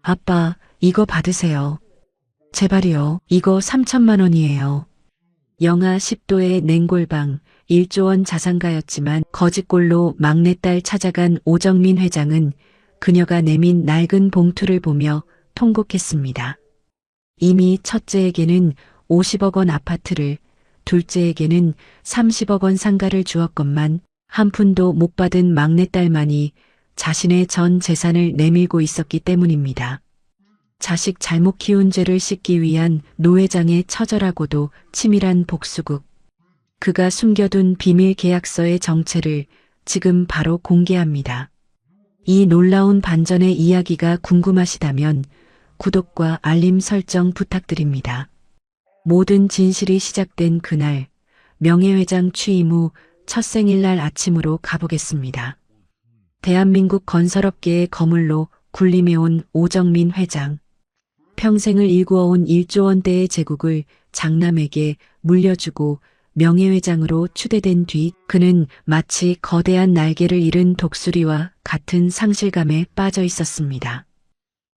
아빠, 이거 받으세요. 제발이요. 이거 3천만 원이에요. 영하 10도의 냉골방, 1조 원 자산가였지만 거짓골로 막내딸 찾아간 오정민 회장은 그녀가 내민 낡은 봉투를 보며 통곡했습니다. 이미 첫째에게는 50억 원 아파트를, 둘째에게는 30억 원 상가를 주었건만 한 푼도 못 받은 막내딸만이 자신의 전 재산을 내밀고 있었기 때문입니다. 자식 잘못 키운 죄를 씻기 위한 노 회장의 처절하고도 치밀한 복수국. 그가 숨겨둔 비밀 계약서의 정체를 지금 바로 공개합니다. 이 놀라운 반전의 이야기가 궁금하시다면 구독과 알림 설정 부탁드립니다. 모든 진실이 시작된 그날, 명예회장 취임 후 첫 생일날 아침으로 가보겠습니다. 대한민국 건설업계의 거물로 군림해온 오정민 회장. 평생을 일구어온 1조 원대의 제국을 장남에게 물려주고 명예회장으로 추대된 뒤 그는 마치 거대한 날개를 잃은 독수리와 같은 상실감에 빠져 있었습니다.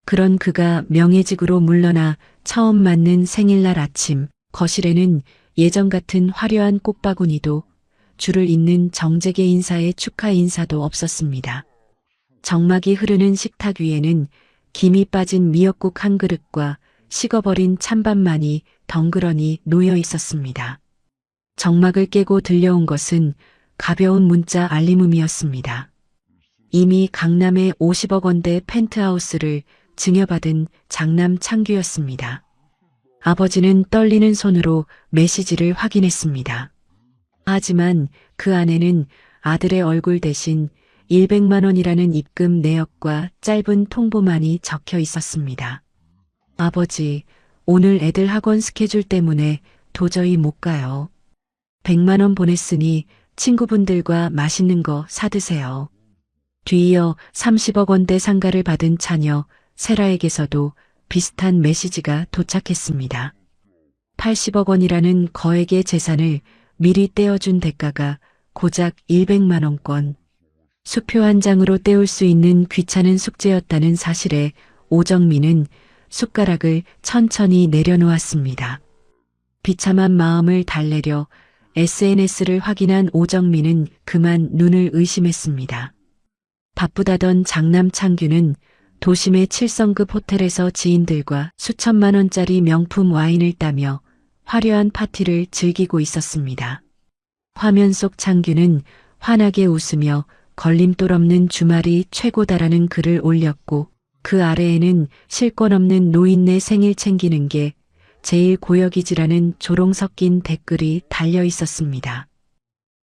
그런 그가 명예직으로 물러나 처음 맞는 생일날 아침, 거실에는 예전 같은 화려한 꽃바구니도 줄을 잇는 정재계 인사의 축하 인사도 없었습니다. 정막이 흐르는 식탁 위에는 김이 빠진 미역국 한 그릇과 식어버린 찬밥만이 덩그러니 놓여 있었습니다. 정막을 깨고 들려온 것은 가벼운 문자 알림음이었습니다. 이미 강남의 50억 원대 펜트하우스를 증여받은 장남 창규였습니다. 아버지는 떨리는 손으로 메시지를 확인했습니다. 하지만 그 안에는 아들의 얼굴 대신 100만 원이라는 입금 내역과 짧은 통보만이 적혀 있었습니다. 아버지, 오늘 애들 학원 스케줄 때문에 도저히 못 가요. 100만 원 보냈으니 친구분들과 맛있는 거 사드세요. 뒤이어 30억 원대 상가를 받은 자녀 세라에게서도 비슷한 메시지가 도착했습니다. 80억 원이라는 거액의 재산을 미리 떼어준 대가가 고작 100만 원권. 수표 한 장으로 때울 수 있는 귀찮은 숙제였다는 사실에 오정민은 숟가락을 천천히 내려놓았습니다. 비참한 마음을 달래려 SNS를 확인한 오정민은 그만 눈을 의심했습니다. 바쁘다던 장남 창규는 도심의 7성급 호텔에서 지인들과 수천만 원짜리 명품 와인을 따며 화려한 파티를 즐기고 있었습니다. 화면 속 창규는 환하게 웃으며 걸림돌 없는 주말이 최고다라는 글을 올렸고 그 아래에는 실권 없는 노인네 생일 챙기는 게 제일 고역이지라는 조롱 섞인 댓글이 달려 있었습니다.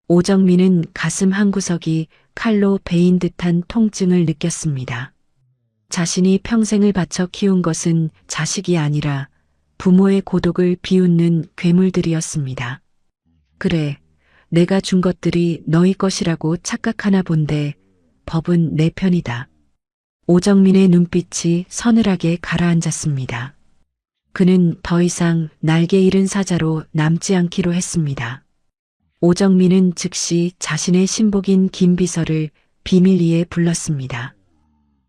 오정민은 가슴 한구석이 칼로 베인 듯한 통증을 느꼈습니다. 자신이 평생을 바쳐 키운 것은 자식이 아니라 부모의 고독을 비웃는 괴물들이었습니다. 그래, 내가 준 것들이 너희 것이라고 착각하나 본데 법은 내 편이다. 오정민의 눈빛이 서늘하게 가라앉았습니다. 그는 더 이상 날개 잃은 사자로 남지 않기로 했습니다. 오정민은 즉시 자신의 신복인 김비서를 비밀리에 불렀습니다.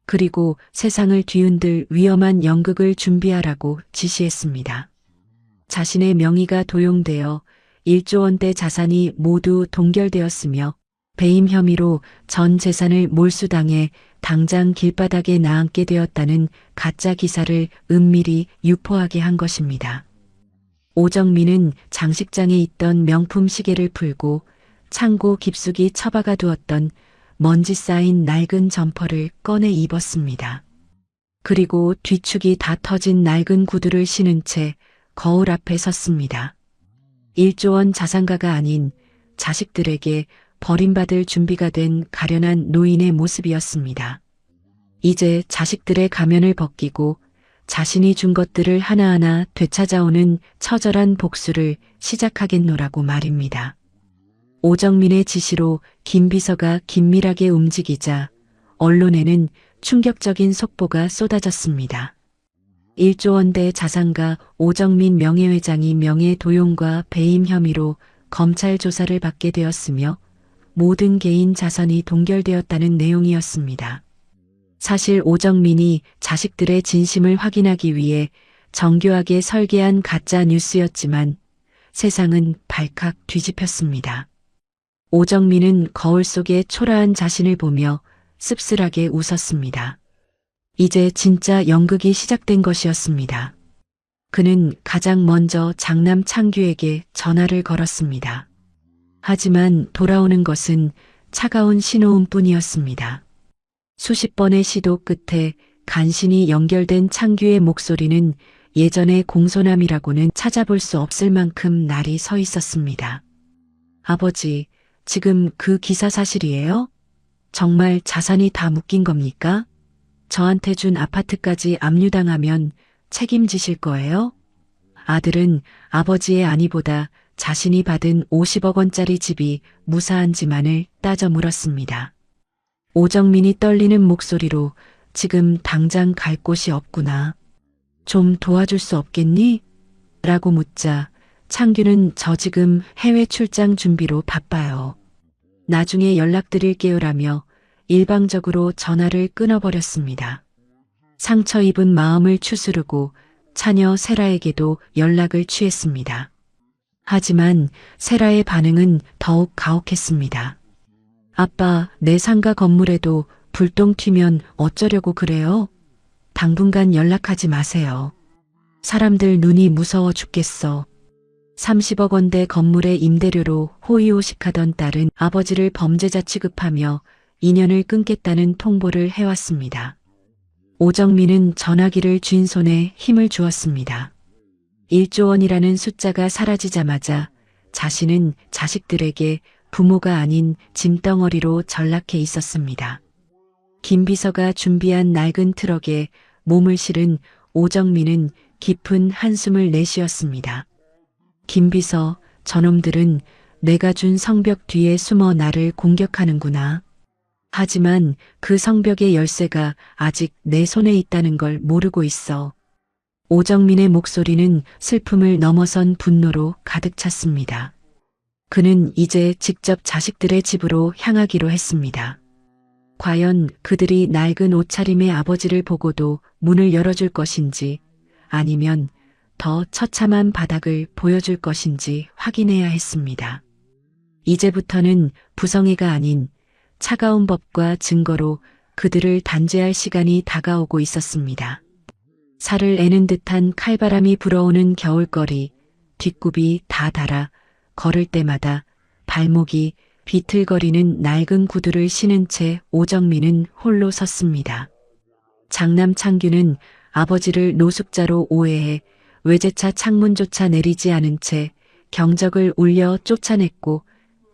그리고 세상을 뒤흔들 위험한 연극을 준비하라고 지시했습니다. 자신의 명의가 도용되어 1조 원대 자산이 모두 동결되었으며 배임 혐의로 전 재산을 몰수당해 당장 길바닥에 나앉게 되었다는 가짜 기사를 은밀히 유포하게 한 것입니다. 오정민은 장식장에 있던 명품 시계를 풀고 창고 깊숙이 처박아 두었던 먼지 쌓인 낡은 점퍼를 꺼내 입었습니다. 그리고 뒤축이 다 터진 낡은 구두를 신은 채 거울 앞에 섰습니다. 1조 원 자산가가 아닌 자식들에게 버림받을 준비가 된 가련한 노인의 모습이었습니다. 이제 자식들의 가면을 벗기고 자신이 준 것들을 하나하나 되찾아오는 처절한 복수를 시작하겠노라고 말입니다. 오정민의 지시로 김 비서가 긴밀하게 움직이자 언론에는 충격적인 속보가 쏟아졌습니다. 1조 원대 자산가 오정민 명예회장이 명예도용과 배임 혐의로 검찰 조사를 받게 되었으며 모든 개인 자산이 동결되었다는 내용이었습니다. 사실 오정민이 자식들의 진심을 확인하기 위해 정교하게 설계한 가짜 뉴스였지만 세상은 발칵 뒤집혔습니다. 오정민은 거울 속에 초라한 자신을 보며 씁쓸하게 웃었습니다. 이제 진짜 연극이 시작된 것이었습니다. 그는 가장 먼저 장남 창규에게 전화를 걸었습니다. 하지만 돌아오는 것은 차가운 신호음뿐이었습니다. 수십 번의 시도 끝에 간신히 연결된 창규의 목소리는 예전의 공손함이라고는 찾아볼 수 없을 만큼 날이 서 있었습니다. 아버지, 지금 그 기사 사실이에요? 정말 자산이 다 묶인 겁니까? 저한테 준 아파트까지 압류당하면 책임지실 거예요? 아들은 아버지의 안위보다 자신이 받은 50억 원짜리 집이 무사한지만을 따져 물었습니다. 오정민이 떨리는 목소리로 지금 당장 갈 곳이 없구나. 좀 도와줄 수 없겠니? 라고 묻자 창규는 저 지금 해외 출장 준비로 바빠요. 나중에 연락드릴게요라며 일방적으로 전화를 끊어버렸습니다. 상처 입은 마음을 추스르고 차녀 세라에게도 연락을 취했습니다. 하지만 세라의 반응은 더욱 가혹했습니다. 아빠, 내 상가 건물에도 불똥 튀면 어쩌려고 그래요? 당분간 연락하지 마세요. 사람들 눈이 무서워 죽겠어. 30억 원대 건물의 임대료로 호의호식하던 딸은 아버지를 범죄자 취급하며 인연을 끊겠다는 통보를 해왔습니다. 오정민은 전화기를 쥔 손에 힘을 주었습니다. 1조 원이라는 숫자가 사라지자마자 자신은 자식들에게 부모가 아닌 짐덩어리로 전락해 있었습니다. 김 비서가 준비한 낡은 트럭에 몸을 실은 오정민은 깊은 한숨을 내쉬었습니다. 김 비서, 저놈들은 내가 준 성벽 뒤에 숨어 나를 공격하는구나. 하지만 그 성벽의 열쇠가 아직 내 손에 있다는 걸 모르고 있어. 오정민의 목소리는 슬픔을 넘어선 분노로 가득 찼습니다. 그는 이제 직접 자식들의 집으로 향하기로 했습니다. 과연 그들이 낡은 옷차림의 아버지를 보고도 문을 열어줄 것인지 아니면 더 처참한 바닥을 보여줄 것인지 확인해야 했습니다. 이제부터는 부성애가 아닌 차가운 법과 증거로 그들을 단죄할 시간이 다가오고 있었습니다. 살을 애는 듯한 칼바람이 불어오는 겨울거리, 뒷굽이 다 닳아 걸을 때마다 발목이 비틀거리는 낡은 구두를 신은 채 오정민은 홀로 섰습니다. 장남 창규는 아버지를 노숙자로 오해해 외제차 창문조차 내리지 않은 채 경적을 울려 쫓아냈고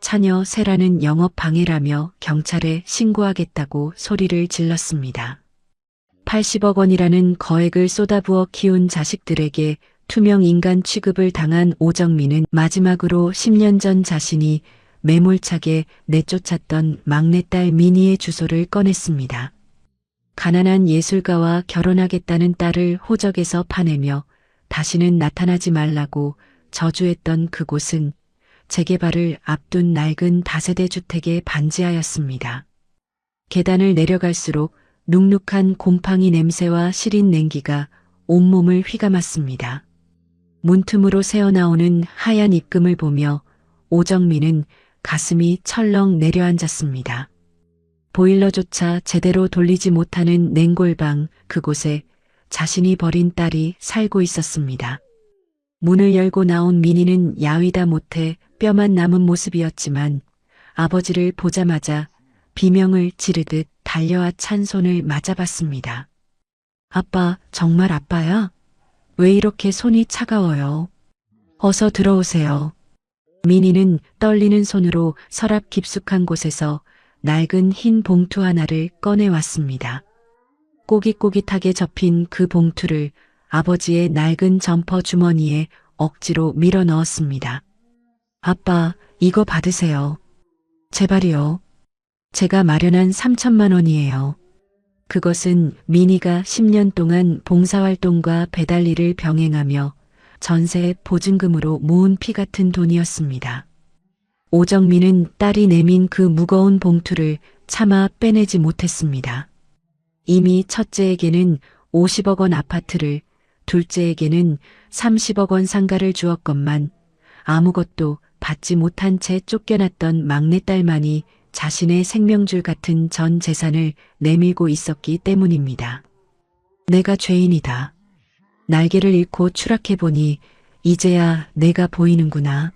차녀 세라는 영업 방해라며 경찰에 신고하겠다고 소리를 질렀습니다. 80억 원이라는 거액을 쏟아부어 키운 자식들에게 투명 인간 취급을 당한 오정민은 마지막으로 10년 전 자신이 매몰차게 내쫓았던 막내딸 미니의 주소를 꺼냈습니다. 가난한 예술가와 결혼하겠다는 딸을 호적에서 파내며 다시는 나타나지 말라고 저주했던 그곳은 재개발을 앞둔 낡은 다세대 주택의 반지하였습니다. 계단을 내려갈수록 눅눅한 곰팡이 냄새와 시린 냉기가 온몸을 휘감았습니다. 문틈으로 새어나오는 하얀 입금을 보며 오정민은 가슴이 철렁 내려앉았습니다. 보일러조차 제대로 돌리지 못하는 냉골방 그곳에 자신이 버린 딸이 살고 있었습니다. 문을 열고 나온 민희는 야위다 못해 뼈만 남은 모습이었지만 아버지를 보자마자 비명을 지르듯 달려와 찬 손을 맞아봤습니다. 아빠, 정말 아빠야? 왜 이렇게 손이 차가워요? 어서 들어오세요. 민희는 떨리는 손으로 서랍 깊숙한 곳에서 낡은 흰 봉투 하나를 꺼내왔습니다. 꼬깃꼬깃하게 접힌 그 봉투를 아버지의 낡은 점퍼 주머니에 억지로 밀어 넣었습니다. 아빠, 이거 받으세요. 제발이요. 제가 마련한 3천만 원이에요. 그것은 민희가 10년 동안 봉사활동과 배달일을 병행하며 전세 보증금으로 모은 피 같은 돈이었습니다. 오정민은 딸이 내민 그 무거운 봉투를 차마 빼내지 못했습니다. 이미 첫째에게는 50억 원 아파트를, 둘째에게는 30억 원 상가를 주었건만 아무것도 받지 못한 채 쫓겨났던 막내딸만이 자신의 생명줄 같은 전 재산을 내밀고 있었기 때문입니다. 내가 죄인이다. 날개를 잃고 추락해보니 이제야 내가 보이는구나.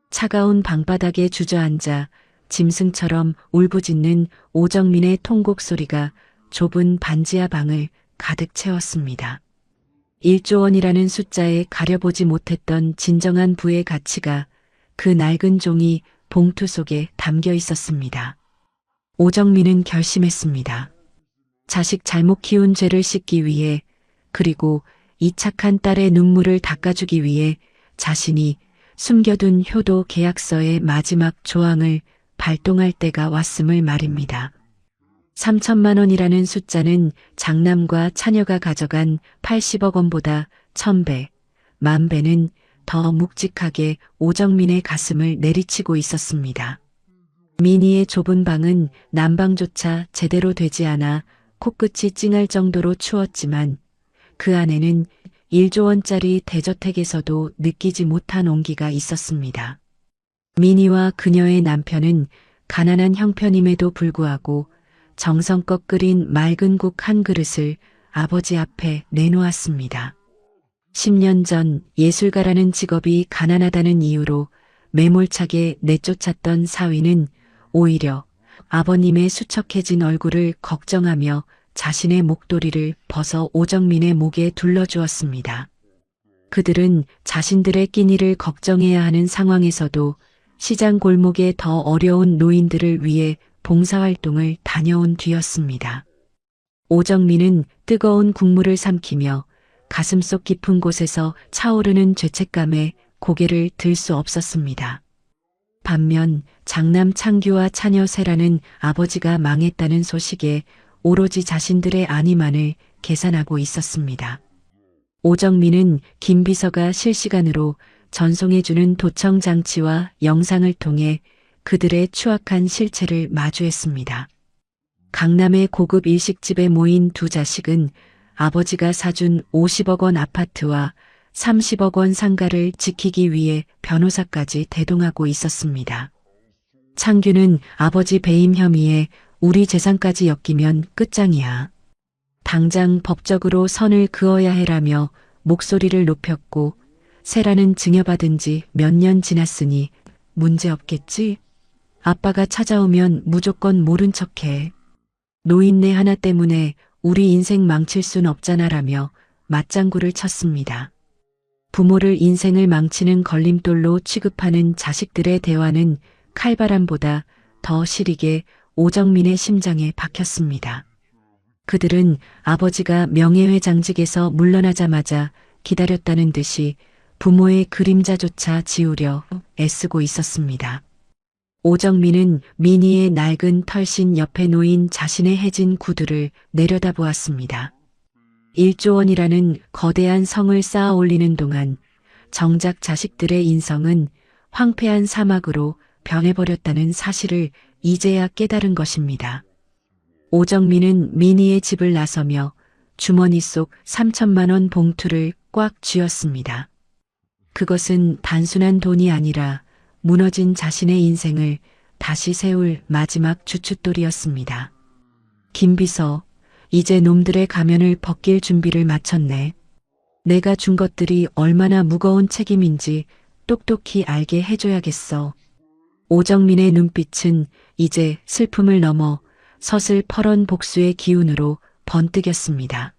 차가운 방바닥에 주저앉아 짐승처럼 울부짖는 오정민의 통곡 소리가 좁은 반지하 방을 가득 채웠습니다. 1조 원이라는 숫자에 가려보지 못했던 진정한 부의 가치가 그 낡은 종이 봉투 속에 담겨 있었습니다. 오정민은 결심했습니다. 자식 잘못 키운 죄를 씻기 위해, 그리고 이 착한 딸의 눈물을 닦아주기 위해 자신이 숨겨둔 효도 계약서의 마지막 조항을 발동할 때가 왔음을 말입니다. 3천만 원이라는 숫자는 장남과 차녀가 가져간 80억 원보다 1000배, 10,000배는 더 묵직하게 오정민의 가슴을 내리치고 있었습니다. 미니의 좁은 방은 난방조차 제대로 되지 않아 코끝이 찡할 정도로 추웠지만 그 안에는 1조 원짜리 대저택에서도 느끼지 못한 온기가 있었습니다. 미니와 그녀의 남편은 가난한 형편임에도 불구하고 정성껏 끓인 맑은 국 한 그릇을 아버지 앞에 내놓았습니다. 10년 전 예술가라는 직업이 가난하다는 이유로 매몰차게 내쫓았던 사위는 오히려 아버님의 수척해진 얼굴을 걱정하며 자신의 목도리를 벗어 오정민의 목에 둘러주었습니다. 그들은 자신들의 끼니를 걱정해야 하는 상황에서도 시장 골목의 더 어려운 노인들을 위해 봉사활동을 다녀온 뒤였습니다. 오정민은 뜨거운 국물을 삼키며 가슴속 깊은 곳에서 차오르는 죄책감에 고개를 들 수 없었습니다. 반면 장남 창규와 차녀 세라는 아버지가 망했다는 소식에 오로지 자신들의 안위만을 계산하고 있었습니다. 오정민은 김 비서가 실시간으로 전송해주는 도청 장치와 영상을 통해 그들의 추악한 실체를 마주했습니다. 강남의 고급 일식집에 모인 두 자식은 아버지가 사준 50억 원 아파트와 30억 원 상가를 지키기 위해 변호사까지 대동하고 있었습니다. 창규는 아버지 배임 혐의에 우리 재산까지 엮이면 끝장이야. 당장 법적으로 선을 그어야 해라며 목소리를 높였고, 세라는 증여받은 지 몇 년 지났으니 문제없겠지? 아빠가 찾아오면 무조건 모른 척해. 노인네 하나 때문에 우리 인생 망칠 순 없잖아라며 맞장구를 쳤습니다. 부모를 인생을 망치는 걸림돌로 취급하는 자식들의 대화는 칼바람보다 더 시리게 오정민의 심장에 박혔습니다. 그들은 아버지가 명예회장직에서 물러나자마자 기다렸다는 듯이 부모의 그림자조차 지우려 애쓰고 있었습니다. 오정민은 미니의 낡은 털신 옆에 놓인 자신의 해진 구두를 내려다보았습니다. 1조 원이라는 거대한 성을 쌓아 올리는 동안 정작 자식들의 인성은 황폐한 사막으로 변해버렸다는 사실을 이제야 깨달은 것입니다. 오정민은 미니의 집을 나서며 주머니 속 3천만 원 봉투를 꽉 쥐었습니다. 그것은 단순한 돈이 아니라 무너진 자신의 인생을 다시 세울 마지막 주춧돌이었습니다. 김 비서, 이제 놈들의 가면을 벗길 준비를 마쳤네. 내가 준 것들이 얼마나 무거운 책임인지 똑똑히 알게 해줘야겠어. 오정민의 눈빛은 이제 슬픔을 넘어 서슬퍼런 복수의 기운으로 번뜩였습니다.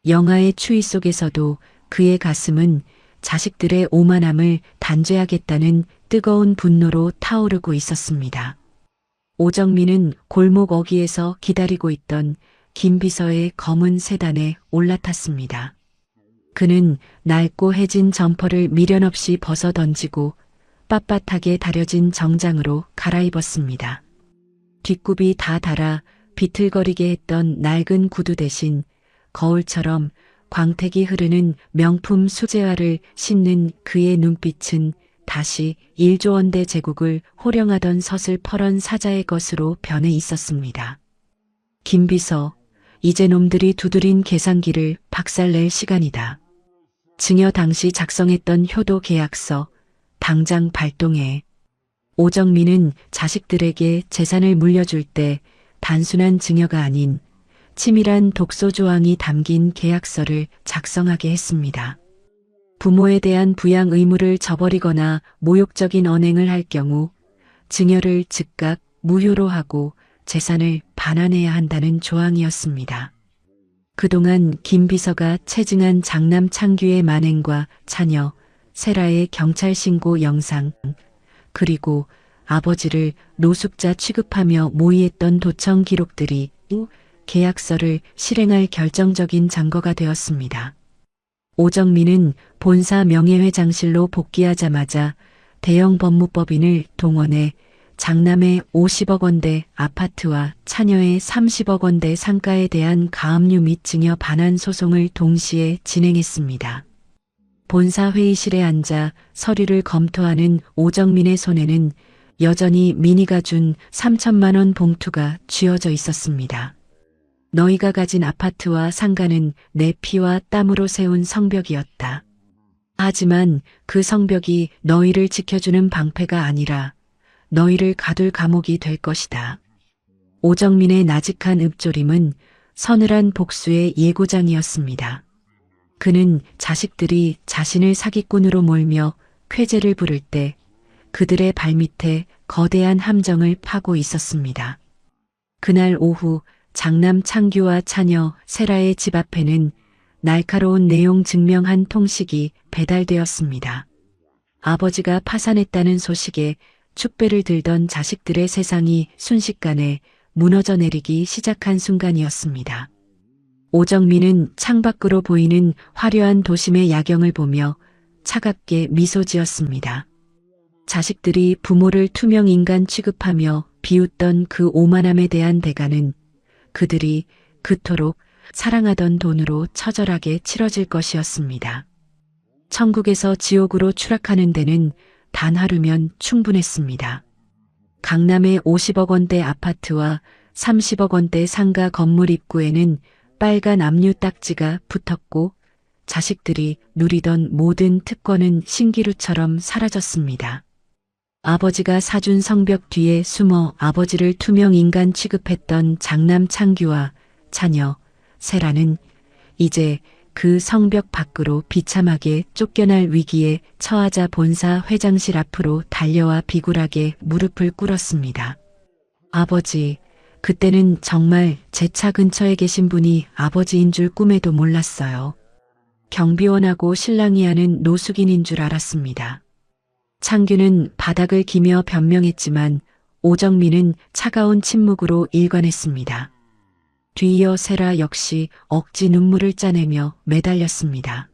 영화의 추위 속에서도 그의 가슴은 자식들의 오만함을 단죄하겠다는 뜨거운 분노로 타오르고 있었습니다. 오정민은 골목 어귀에서 기다리고 있던 김 비서의 검은 세단에 올라탔습니다. 그는 낡고 해진 점퍼를 미련 없이 벗어 던지고 빳빳하게 다려진 정장으로 갈아입었습니다. 뒷굽이 다 닳아 비틀거리게 했던 낡은 구두 대신 거울처럼 광택이 흐르는 명품 수제화를 신는 그의 눈빛은 다시 1조 원대 제국을 호령하던 서슬퍼런 사자의 것으로 변해 있었습니다. 김 비서, 이제 놈들이 두드린 계산기를 박살낼 시간이다. 증여 당시 작성했던 효도 계약서 당장 발동해. 오정민은 자식들에게 재산을 물려줄 때 단순한 증여가 아닌 치밀한 독소 조항이 담긴 계약서를 작성하게 했습니다. 부모에 대한 부양 의무를 저버리거나 모욕적인 언행을 할 경우 증여를 즉각 무효로 하고 재산을 반환해야 한다는 조항이었습니다. 그동안 김 비서가 체증한 장남 창규의 만행과 차녀 세라의 경찰 신고 영상, 그리고 아버지를 노숙자 취급하며 모의했던 도청 기록들이 계약서를 실행할 결정적인 증거가 되었습니다. 오정민은 본사 명예회장실로 복귀하자마자 대형 법무법인을 동원해 장남의 50억 원대 아파트와 차녀의 30억 원대 상가에 대한 가압류 및 증여 반환 소송을 동시에 진행했습니다. 본사 회의실에 앉아 서류를 검토하는 오정민의 손에는 여전히 민희가 준 3천만 원 봉투가 쥐어져 있었습니다. 너희가 가진 아파트와 상가는 내 피와 땀으로 세운 성벽이었다. 하지만 그 성벽이 너희를 지켜주는 방패가 아니라 너희를 가둘 감옥이 될 것이다. 오정민의 나직한 읊조림은 서늘한 복수의 예고장이었습니다. 그는 자식들이 자신을 사기꾼으로 몰며 쾌재를 부를 때 그들의 발밑에 거대한 함정을 파고 있었습니다. 그날 오후 장남 창규와 차녀 세라의 집 앞에는 날카로운 내용 증명 한 통식이 배달되었습니다. 아버지가 파산했다는 소식에 축배를 들던 자식들의 세상이 순식간에 무너져 내리기 시작한 순간이었습니다. 오정민은 창밖으로 보이는 화려한 도심의 야경을 보며 차갑게 미소 지었습니다. 자식들이 부모를 투명 인간 취급하며 비웃던 그 오만함에 대한 대가는 그들이 그토록 사랑하던 돈으로 처절하게 치러질 것이었습니다. 천국에서 지옥으로 추락하는 데는 단 하루면 충분했습니다. 강남의 50억 원대 아파트와 30억 원대 상가 건물 입구에는 빨간 압류 딱지가 붙었고 자식들이 누리던 모든 특권은 신기루처럼 사라졌습니다. 아버지가 사준 성벽 뒤에 숨어 아버지를 투명 인간 취급했던 장남 창규와 차녀 세라는 이제 그 성벽 밖으로 비참하게 쫓겨날 위기에 처하자 본사 회장실 앞으로 달려와 비굴하게 무릎을 꿇었습니다. 아버지, 그때는 정말 제 차 근처에 계신 분이 아버지인 줄 꿈에도 몰랐어요. 경비원하고 신랑이 하는 노숙인인 줄 알았습니다. 창규는 바닥을 기며 변명했지만 오정민은 차가운 침묵으로 일관했습니다. 뒤이어 세라 역시 억지 눈물을 짜내며 매달렸습니다.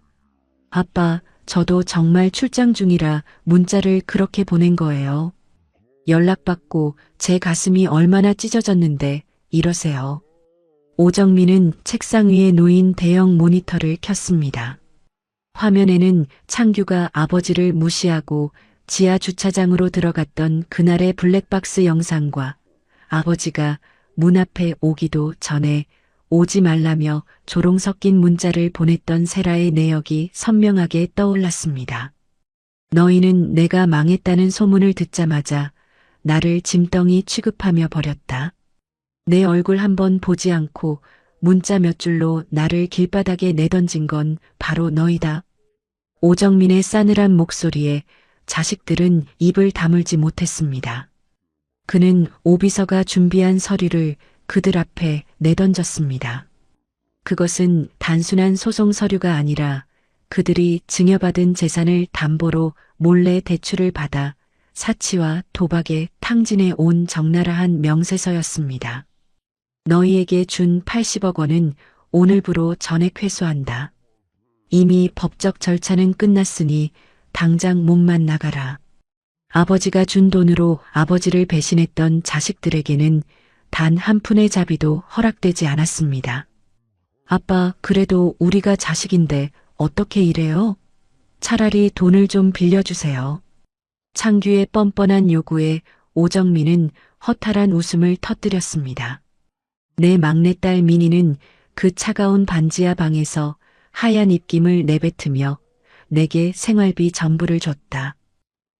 아빠, 저도 정말 출장 중이라 문자를 그렇게 보낸 거예요. 연락받고 제 가슴이 얼마나 찢어졌는데 이러세요. 오정민은 책상 위에 놓인 대형 모니터를 켰습니다. 화면에는 창규가 아버지를 무시하고 지하 주차장으로 들어갔던 그날의 블랙박스 영상과 아버지가 문 앞에 오기도 전에 오지 말라며 조롱 섞인 문자를 보냈던 세라의 내역이 선명하게 떠올랐습니다. 너희는 내가 망했다는 소문을 듣자마자 나를 짐덩이 취급하며 버렸다. 내 얼굴 한번 보지 않고 문자 몇 줄로 나를 길바닥에 내던진 건 바로 너희다. 오정민의 싸늘한 목소리에 자식들은 입을 다물지 못했습니다. 그는 오비서가 준비한 서류를 그들 앞에 내던졌습니다. 그것은 단순한 소송 서류가 아니라 그들이 증여받은 재산을 담보로 몰래 대출을 받아 사치와 도박에 탕진해 온 적나라한 명세서였습니다. 너희에게 준 80억 원은 오늘부로 전액 회수한다. 이미 법적 절차는 끝났으니 당장 몸만 나가라. 아버지가 준 돈으로 아버지를 배신했던 자식들에게는 단 한 푼의 자비도 허락되지 않았습니다. 아빠, 그래도 우리가 자식인데 어떻게 이래요? 차라리 돈을 좀 빌려주세요. 창규의 뻔뻔한 요구에 오정민은 허탈한 웃음을 터뜨렸습니다. 내 막내딸 민희는 그 차가운 반지하 방에서 하얀 입김을 내뱉으며 내게 생활비 전부를 줬다.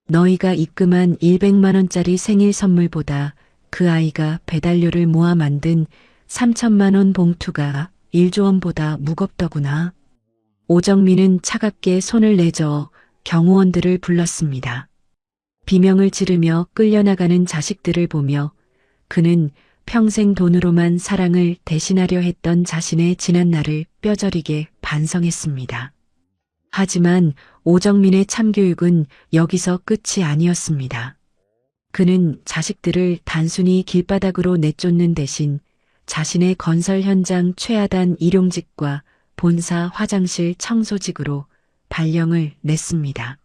너희가 입금한 100만 원짜리 생일 선물보다 그 아이가 배달료를 모아 만든 3천만 원 봉투가 1조 원보다 무겁더구나. 오정민은 차갑게 손을 내저어 경호원들을 불렀습니다. 비명을 지르며 끌려나가는 자식들을 보며 그는 평생 돈으로만 사랑을 대신하려 했던 자신의 지난 날을 뼈저리게 반성했습니다. 하지만 오정민의 참교육은 여기서 끝이 아니었습니다. 그는 자식들을 단순히 길바닥으로 내쫓는 대신 자신의 건설 현장 최하단 일용직과 본사 화장실 청소직으로 발령을 냈습니다.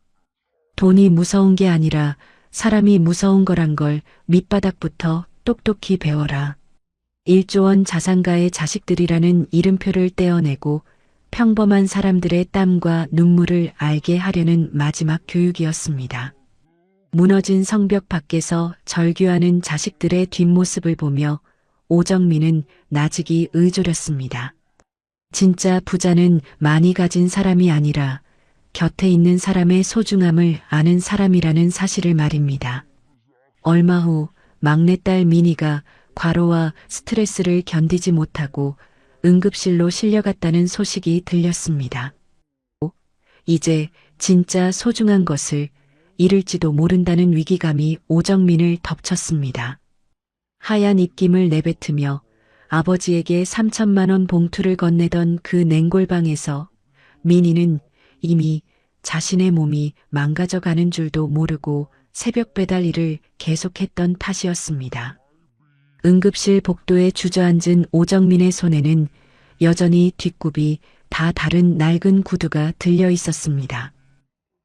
돈이 무서운 게 아니라 사람이 무서운 거란 걸 밑바닥부터 똑똑히 배워라. 1조 원 자산가의 자식들이라는 이름표를 떼어내고 평범한 사람들의 땀과 눈물을 알게 하려는 마지막 교육이었습니다. 무너진 성벽 밖에서 절규하는 자식들의 뒷모습을 보며 오정민은 나직이 의졸였습니다. 진짜 부자는 많이 가진 사람이 아니라 곁에 있는 사람의 소중함을 아는 사람이라는 사실을 말입니다. 얼마 후 막내딸 미니가 과로와 스트레스를 견디지 못하고 응급실로 실려갔다는 소식이 들렸습니다. 이제 진짜 소중한 것을 잃을지도 모른다는 위기감이 오정민을 덮쳤습니다. 하얀 입김을 내뱉으며 아버지에게 3천만 원 봉투를 건네던 그 냉골방에서 미니는 이미 자신의 몸이 망가져가는 줄도 모르고 새벽 배달 일을 계속했던 탓이었습니다. 응급실 복도에 주저앉은 오정민의 손에는 여전히 뒷굽이 다 다른 낡은 구두가 들려 있었습니다.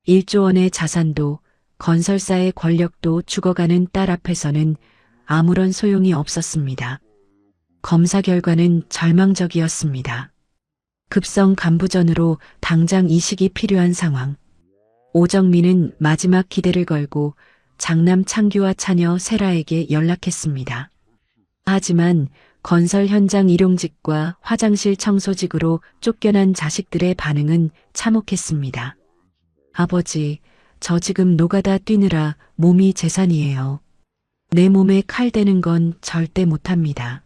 1조 원의 자산도 건설사의 권력도 죽어가는 딸 앞에서는 아무런 소용이 없었습니다. 검사 결과는 절망적이었습니다. 급성 간부전으로 당장 이식이 필요한 상황. 오정민은 마지막 기대를 걸고 장남 창규와 차녀 세라에게 연락했습니다. 하지만 건설 현장 일용직과 화장실 청소직으로 쫓겨난 자식들의 반응은 참혹했습니다. 아버지, 저 지금 노가다 뛰느라 몸이 재산이에요. 내 몸에 칼 대는 건 절대 못합니다.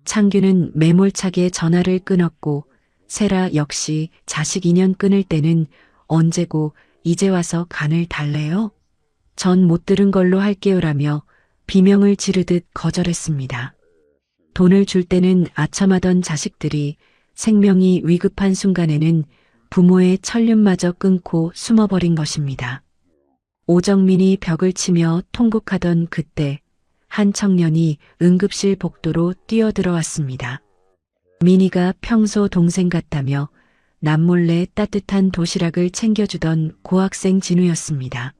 창규는 매몰차게 전화를 끊었고 세라 역시 자식 인연 끊을 때는 언제고 이제 와서 간을 달래요? 전 못 들은 걸로 할게요라며 비명을 지르듯 거절했습니다. 돈을 줄 때는 아첨하던 자식들이 생명이 위급한 순간에는 부모의 천륜마저 끊고 숨어버린 것입니다. 오정민이 벽을 치며 통곡하던 그때 한 청년이 응급실 복도로 뛰어들어왔습니다. 미니가 평소 동생 같다며 남몰래 따뜻한 도시락을 챙겨주던 고학생 진우였습니다.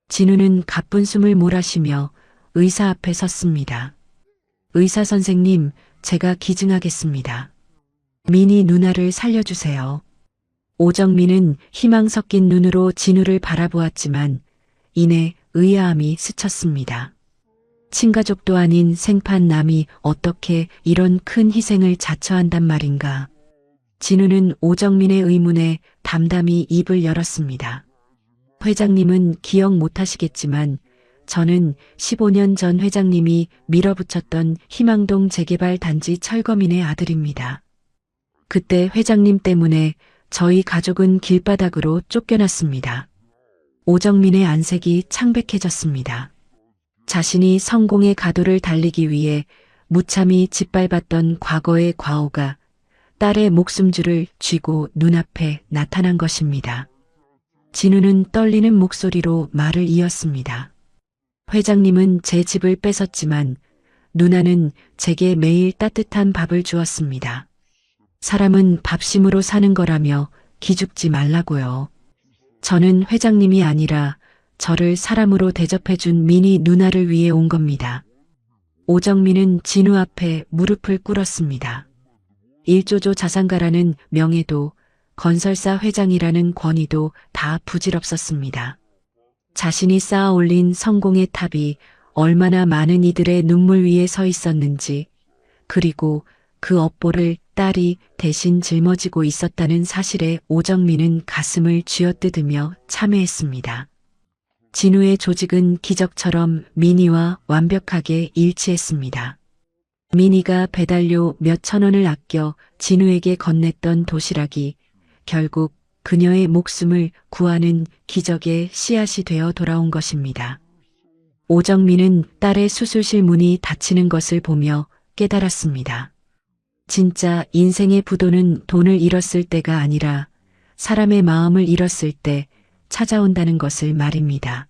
진우는 가쁜 숨을 몰아쉬며 의사 앞에 섰습니다. 의사 선생님, 제가 기증하겠습니다. 미니 누나를 살려주세요. 오정민은 희망 섞인 눈으로 진우를 바라보았지만 이내 의아함이 스쳤습니다. 친가족도 아닌 생판남이 어떻게 이런 큰 희생을 자처한단 말인가. 진우는 오정민의 의문에 담담히 입을 열었습니다. 회장님은 기억 못하시겠지만 저는 15년 전 회장님이 밀어붙였던 희망동 재개발 단지 철거민의 아들입니다. 그때 회장님 때문에 저희 가족은 길바닥으로 쫓겨났습니다. 오정민의 안색이 창백해졌습니다. 자신이 성공의 가도를 달리기 위해 무참히 짓밟았던 과거의 과오가 딸의 목숨줄을 쥐고 눈앞에 나타난 것입니다. 진우는 떨리는 목소리로 말을 이었습니다. 회장님은 제 집을 뺏었지만 누나는 제게 매일 따뜻한 밥을 주었습니다. 사람은 밥심으로 사는 거라며 기죽지 말라고요. 저는 회장님이 아니라 저를 사람으로 대접해준 미니 누나를 위해 온 겁니다. 오정민은 진우 앞에 무릎을 꿇었습니다. 1조조 자산가라는 명예도 건설사 회장이라는 권위도 다 부질없었습니다. 자신이 쌓아 올린 성공의 탑이 얼마나 많은 이들의 눈물 위에 서 있었는지, 그리고 그 업보를 딸이 대신 짊어지고 있었다는 사실에 오정민은 가슴을 쥐어뜯으며 참회했습니다. 진우의 조직은 기적처럼 민희와 완벽하게 일치했습니다. 민희가 배달료 몇천 원을 아껴 진우에게 건넸던 도시락이 결국 그녀의 목숨을 구하는 기적의 씨앗이 되어 돌아온 것입니다. 오정민은 딸의 수술실 문이 닫히는 것을 보며 깨달았습니다. 진짜 인생의 부도는 돈을 잃었을 때가 아니라 사람의 마음을 잃었을 때 찾아온다는 것을 말입니다.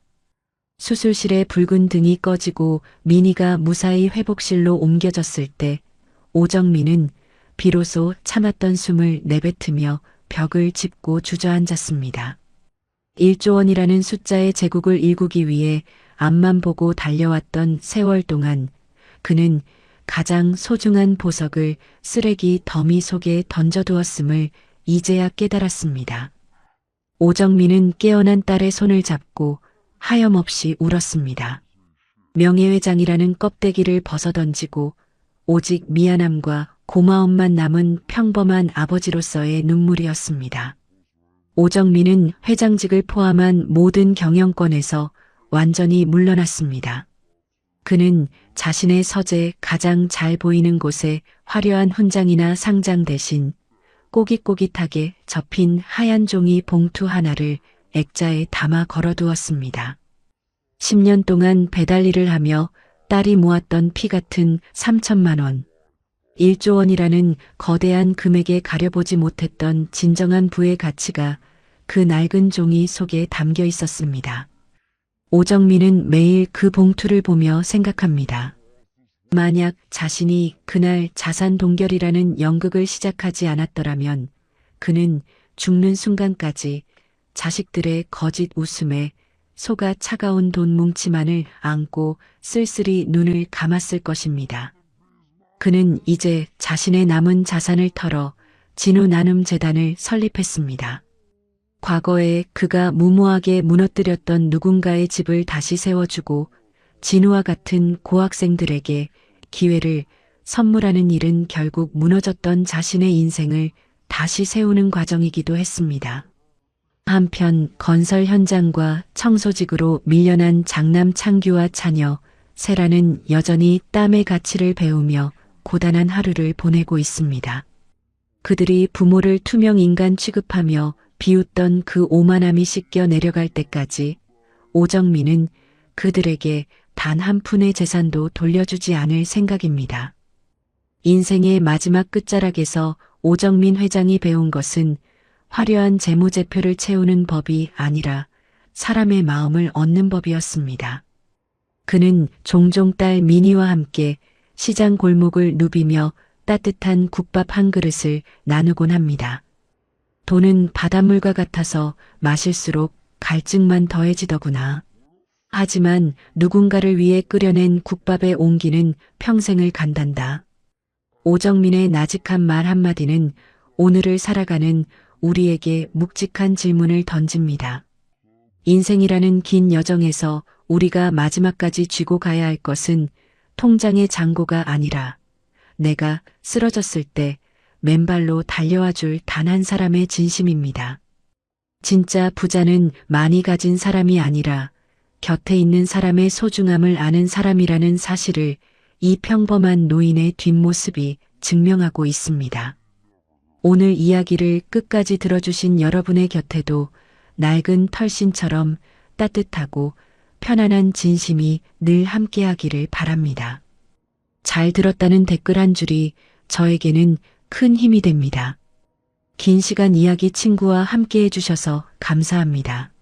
수술실의 붉은 등이 꺼지고 민희가 무사히 회복실로 옮겨졌을 때 오정민은 비로소 참았던 숨을 내뱉으며 벽을 짚고 주저앉았습니다. 1조 원이라는 숫자의 제국을 일구기 위해 앞만 보고 달려왔던 세월 동안 그는 가장 소중한 보석을 쓰레기 더미 속에 던져두었음을 이제야 깨달았습니다. 오정민은 깨어난 딸의 손을 잡고 하염없이 울었습니다. 명예회장이라는 껍데기를 벗어던지고 오직 미안함과 고마움만 남은 평범한 아버지로서의 눈물이었습니다. 오정민은 회장직을 포함한 모든 경영권에서 완전히 물러났습니다. 그는 자신의 서재 가장 잘 보이는 곳에 화려한 훈장이나 상장 대신 꼬깃꼬깃하게 접힌 하얀 종이 봉투 하나를 액자에 담아 걸어두었습니다. 10년 동안 배달 일을 하며 딸이 모았던 피 같은 3천만 원. 1조 원이라는 거대한 금액에 가려보지 못했던 진정한 부의 가치가 그 낡은 종이 속에 담겨 있었습니다. 오정민은 매일 그 봉투를 보며 생각합니다. 만약 자신이 그날 자산 동결이라는 연극을 시작하지 않았더라면 그는 죽는 순간까지 자식들의 거짓 웃음에 속아 차가운 돈 뭉치만을 안고 쓸쓸히 눈을 감았을 것입니다. 그는 이제 자신의 남은 자산을 털어 진우 나눔 재단을 설립했습니다. 과거에 그가 무모하게 무너뜨렸던 누군가의 집을 다시 세워주고 진우와 같은 고학생들에게 기회를 선물하는 일은 결국 무너졌던 자신의 인생을 다시 세우는 과정이기도 했습니다. 한편 건설 현장과 청소직으로 밀려난 장남 창규와 차녀 세라는 여전히 땀의 가치를 배우며 고단한 하루를 보내고 있습니다. 그들이 부모를 투명 인간 취급하며 비웃던 그 오만함이 씻겨 내려갈 때까지 오정민은 그들에게 단 한 푼의 재산도 돌려주지 않을 생각입니다. 인생의 마지막 끝자락에서 오정민 회장이 배운 것은 화려한 재무제표를 채우는 법이 아니라 사람의 마음을 얻는 법이었습니다. 그는 종종 딸 민희와 함께 시장 골목을 누비며 따뜻한 국밥 한 그릇을 나누곤 합니다. 돈은 바닷물과 같아서 마실수록 갈증만 더해지더구나. 하지만 누군가를 위해 끓여낸 국밥의 온기는 평생을 간단다. 오정민의 나직한 말 한마디는 오늘을 살아가는 우리에게 묵직한 질문을 던집니다. 인생이라는 긴 여정에서 우리가 마지막까지 쥐고 가야 할 것은 통장의 잔고가 아니라 내가 쓰러졌을 때 맨발로 달려와 줄 단 한 사람의 진심입니다. 진짜 부자는 많이 가진 사람이 아니라 곁에 있는 사람의 소중함을 아는 사람이라는 사실을 이 평범한 노인의 뒷모습이 증명하고 있습니다. 오늘 이야기를 끝까지 들어주신 여러분의 곁에도 낡은 털신처럼 따뜻하고 편안한 진심이 늘 함께하기를 바랍니다. 잘 들었다는 댓글 한 줄이 저에게는 큰 힘이 됩니다. 긴 시간 이야기 친구와 함께 해주셔서 감사합니다.